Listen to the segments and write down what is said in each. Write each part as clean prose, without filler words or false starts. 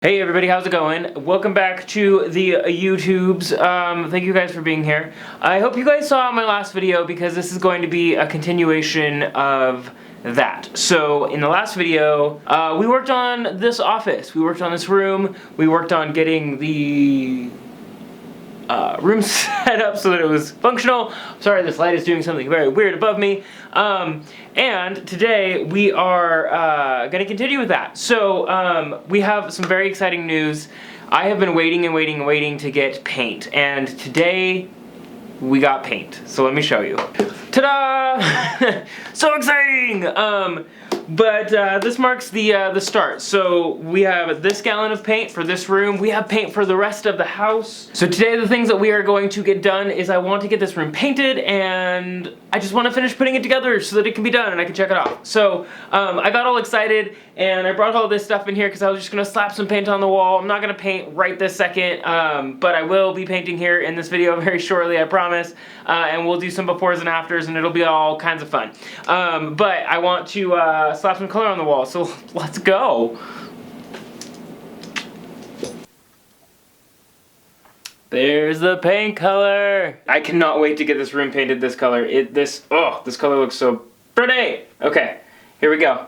Hey everybody, how's it going? Welcome back to the YouTubes. Thank you guys for being here. I hope you guys saw my last video because this is going to be a continuation of that. So in the last video, we worked on this office. We worked on this room. We worked on getting the room set up so that it was functional. Sorry, this light is doing something very weird above me. And today we are gonna continue with that. So we have some very exciting news. I have been waiting and waiting and waiting to get paint, and today we got paint. So let me show you. Ta-da! So exciting! But this marks the start. So we have this gallon of paint for this room. We have paint for the rest of the house. So today the things that we are going to get done is I want to get this room painted, and I just want to finish putting it together so that it can be done and I can check it off. So I got all excited and I brought all this stuff in here because I was just going to slap some paint on the wall. I'm not going to paint right this second, but I will be painting here in this video very shortly, I promise. And we'll do some befores and afters and it'll be all kinds of fun. But I want to slap some color on the wall, so let's go. There's the paint color. I cannot wait to get this room painted this color. This color looks so pretty. Okay, here we go.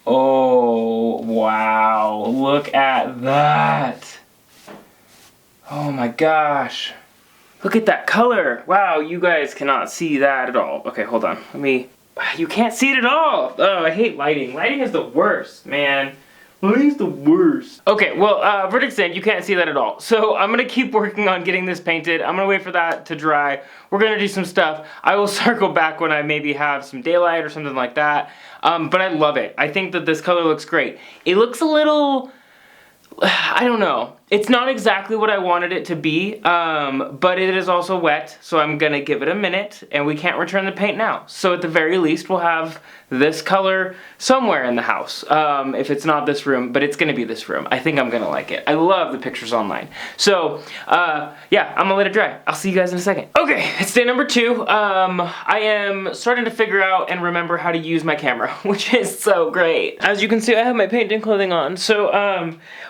Oh, wow, look at that. Oh my gosh. Look at that color. Wow, you guys cannot see that at all. Okay, hold on. You can't see it at all. Oh, I hate lighting. Lighting is the worst, man. Lighting's the worst. Okay, well, verdict's in. You can't see that at all. So I'm gonna keep working on getting this painted. I'm gonna wait for that to dry. We're gonna do some stuff. I will circle back when I maybe have some daylight or something like that. But I love it. I think that this color looks great. It looks a little, I don't know. It's not exactly what I wanted it to be, but it is also wet, so I'm gonna give it a minute, and we can't return the paint now. So at the very least, we'll have this color somewhere in the house. If it's not this room, but it's gonna be this room. I think I'm gonna like it. I love the pictures online. So, yeah, I'm gonna let it dry. I'll see you guys in a second. Okay, it's day number 2. I am starting to figure out and remember how to use my camera, which is so great. As you can see, I have my painting clothing on. So,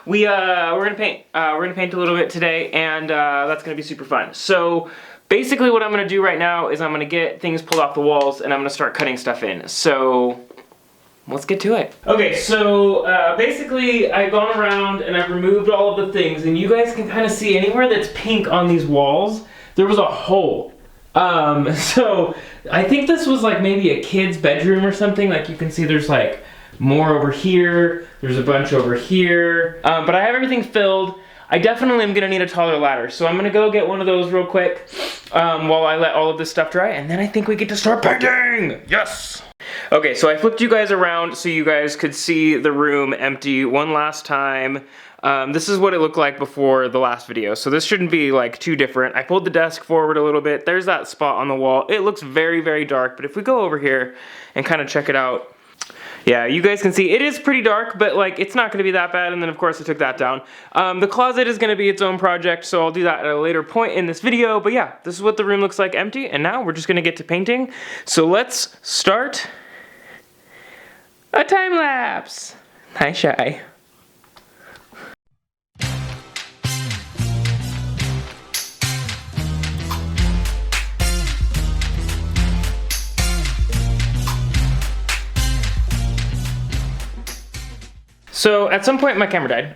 we're gonna paint. We're gonna paint a little bit today, and that's gonna be super fun. So basically what I'm gonna do right now is I'm gonna get things pulled off the walls and I'm gonna start cutting stuff in. So let's get to it. Okay, so basically I've gone around and I've removed all of the things, and you guys can kind of see anywhere that's pink on these walls, there was a hole. So I think this was like maybe a kid's bedroom or something. Like you can see there's like more over here, there's a bunch over here, but I have everything filled. I definitely am gonna need a taller ladder, so I'm gonna go get one of those real quick while I let all of this stuff dry, and then I think we get to start painting! Yes! Okay, so I flipped you guys around so you guys could see the room empty one last time. This is what it looked like before the last video, so this shouldn't be like too different. I pulled the desk forward a little bit. There's that spot on the wall. It looks very, very dark, but if we go over here and kind of check it out, yeah, you guys can see it is pretty dark, but like it's not gonna be that bad. And then of course I took that down. The closet is gonna be its own project, so I'll do that at a later point in this video. But yeah, this is what the room looks like empty, and now we're just gonna get to painting. So let's start a time lapse. Hi, Shy. So at some point my camera died,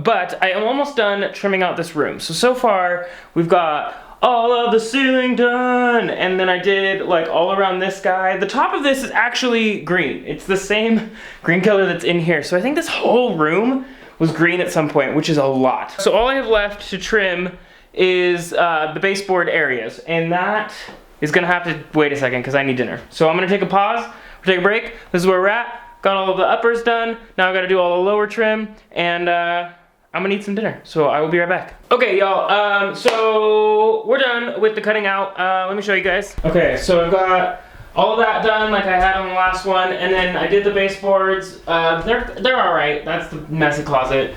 but I am almost done trimming out this room. So far we've got all of the ceiling done, and then I did like all around this guy. The top of this is actually green. It's the same green color that's in here. So I think this whole room was green at some point, which is a lot. So all I have left to trim is the baseboard areas, and that is gonna have to wait a second because I need dinner. So I'm gonna take a pause, we'll take a break. This is where we're at. Got all of the uppers done. Now I gotta do all the lower trim, and I'm gonna eat some dinner. So I will be right back. Okay, y'all, so we're done with the cutting out. Let me show you guys. Okay, so I've got all of that done like I had on the last one, and then I did the baseboards. They're all right. That's the messy closet.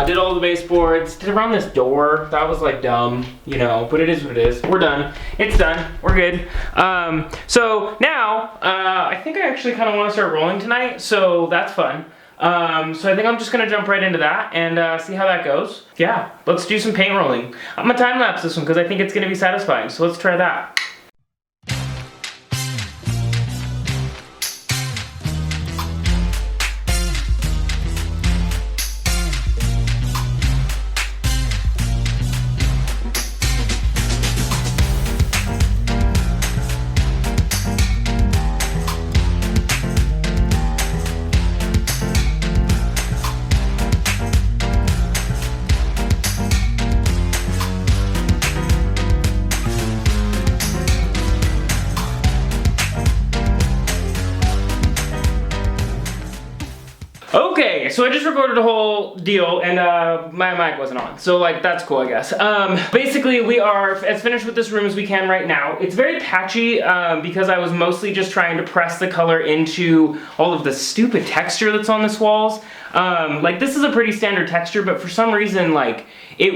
Did all the baseboards, did around this door. That was like dumb, you know, but it is what it is. We're done. It's done. We're good. So now, I think I actually kind of want to start rolling tonight, so that's fun. So I think I'm just gonna jump right into that and see how that goes. Yeah, let's do some paint rolling. I'm gonna time lapse this one because I think it's gonna be satisfying, so let's try that. Okay, so I just recorded a whole deal and my mic wasn't on, so like that's cool, I guess. Basically we are as finished with this room as we can right now. It's very patchy because I was mostly just trying to press the color into all of the stupid texture that's on this walls. Like this is a pretty standard texture, but for some reason like it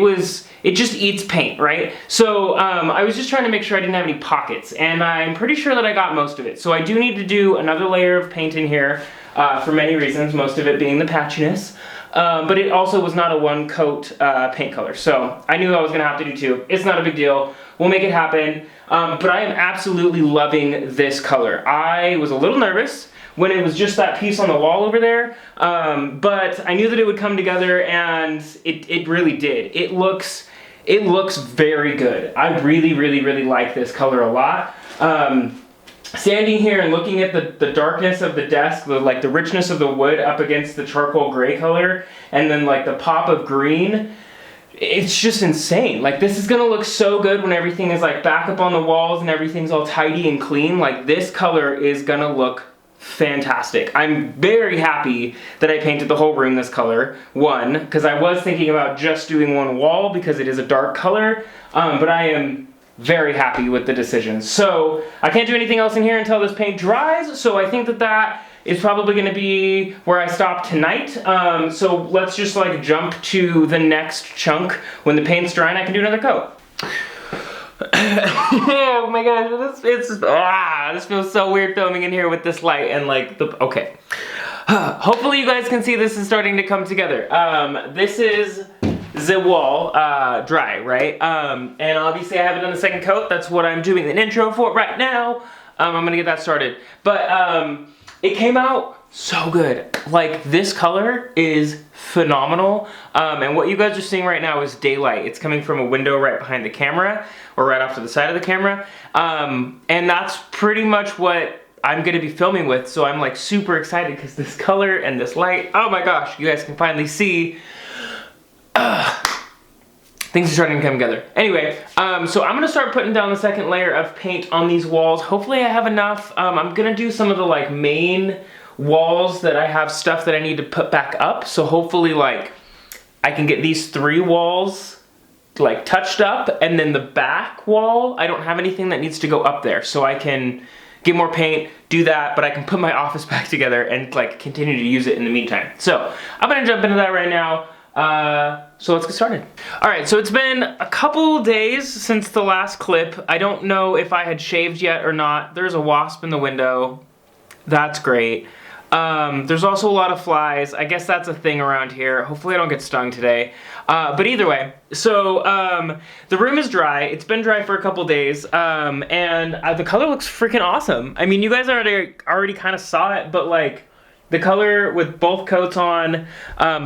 just eats paint, right? So I was just trying to make sure I didn't have any pockets, and I'm pretty sure that I got most of it. So I do need to do another layer of paint in here. For many reasons, most of it being the patchiness, but it also was not a one coat paint color, so I knew I was gonna have to do two. It's not a big deal, we'll make it happen, but I am absolutely loving this color. I was a little nervous when it was just that piece on the wall over there, but I knew that it would come together, and it really did. It looks very good. I really like this color a lot. Standing here and looking at the darkness of the desk, the richness of the wood up against the charcoal gray color, and then like the pop of green, it's just insane. Like this is gonna look so good when everything is like back up on the walls and everything's all tidy and clean. Like this color is gonna look fantastic. I'm very happy that I painted the whole room this color. One, because I was thinking about just doing one wall because it is a dark color, but I am very happy with the decision. So I can't do anything else in here until this paint dries, so I think that is probably going to be where I stop tonight. So let's just like jump to the next chunk. When the paint's dry and I can do another coat. Oh my gosh, this feels so weird filming in here with this light and like okay. Hopefully you guys can see this is starting to come together. This is the wall dry, right? And obviously I haven't done the second coat. That's what I'm doing an intro for right now. I'm gonna get that started. But it came out so good. Like this color is phenomenal. And what you guys are seeing right now is daylight. It's coming from a window right behind the camera, or right off to the side of the camera. And that's pretty much what I'm gonna be filming with. So I'm like super excited because this color and this light, oh my gosh, you guys can finally see things are starting to come together. Anyway, so I'm gonna start putting down the second layer of paint on these walls. Hopefully I have enough. I'm gonna do some of the like main walls that I have stuff that I need to put back up. So hopefully like I can get these 3 walls like touched up, and then the back wall, I don't have anything that needs to go up there. So I can get more paint, do that, but I can put my office back together and like continue to use it in the meantime. So I'm gonna jump into that right now. So let's get started. All right, so it's been a couple days since the last clip. I don't know if I had shaved yet or not. There's a wasp in the window. That's great. There's also a lot of flies. I guess that's a thing around here. Hopefully I don't get stung today. But either way, so the room is dry. It's been dry for a couple days, and the color looks freaking awesome. I mean, you guys already kind of saw it, but like, the color with both coats on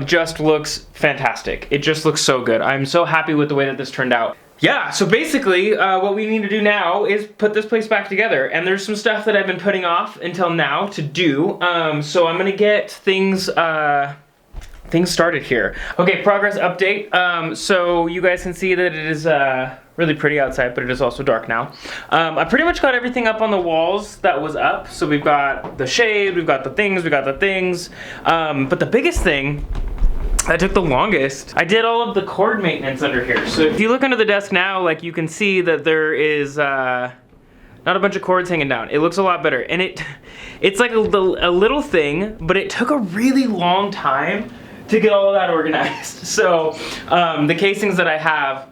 just looks fantastic. It just looks so good. I'm so happy with the way that this turned out. Yeah, so basically what we need to do now is put this place back together. And there's some stuff that I've been putting off until now to do. So I'm gonna get things started here. Okay, progress update. So you guys can see that it is really pretty outside, but it is also dark now. I pretty much got everything up on the walls that was up. So we've got the shade, we've got the things, but the biggest thing that took the longest, I did all of the cord maintenance under here. So if you look under the desk now, like you can see that there is not a bunch of cords hanging down. It looks a lot better. And it's like a little thing, but it took a really long time to get all of that organized. So the casings that I have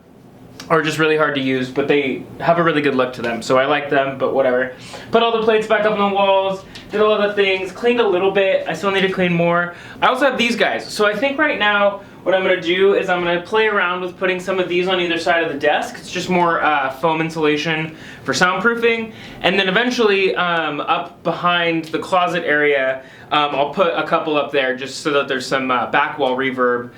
are just really hard to use, but they have a really good look to them, so I like them, but whatever. Put all the plates back up on the walls, did all the things, cleaned a little bit. I still need to clean more. I also have these guys, so I think right now what I'm gonna do is I'm gonna play around with putting some of these on either side of the desk. It's just more foam insulation for soundproofing, and then eventually up behind the closet area, I'll put a couple up there just so that there's some back wall reverb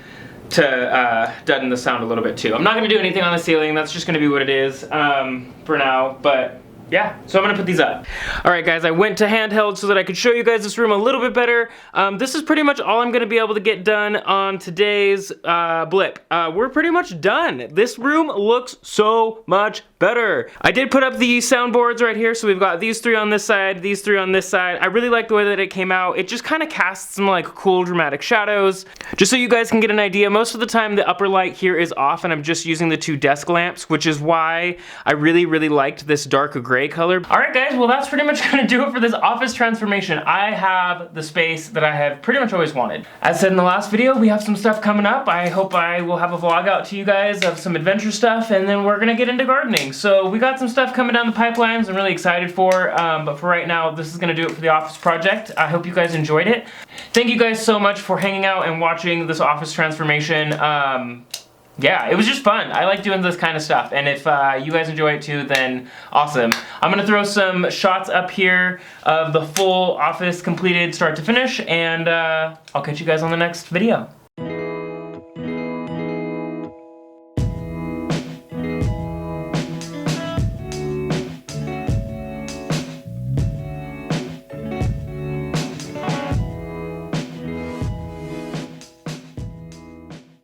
to deaden the sound a little bit too. I'm not going to do anything on the ceiling, that's just going to be what it is for now, but yeah, so I'm going to put these up. Alright guys, I went to handheld so that I could show you guys this room a little bit better. This is pretty much all I'm going to be able to get done on today's blip. We're pretty much done. This room looks so much better. I did put up the soundboards right here, so we've got these three on this side, these three on this side. I really like the way that it came out. It just kind of casts some like cool dramatic shadows. Just so you guys can get an idea, most of the time the upper light here is off and I'm just using the 2 desk lamps, which is why I really liked this darker gray color. Alright guys, well that's pretty much gonna do it for this office transformation. I have the space that I have pretty much always wanted. As said in the last video, we have some stuff coming up. I hope I will have a vlog out to you guys of some adventure stuff, and then we're gonna get into gardening. So we got some stuff coming down the pipelines I'm really excited for, but for right now, this is gonna do it for the office project. I hope you guys enjoyed it. Thank you guys so much for hanging out and watching this office transformation. Yeah, it was just fun. I like doing this kind of stuff, and if you guys enjoy it too, then awesome. I'm gonna throw some shots up here of the full office completed start to finish, and I'll catch you guys on the next video.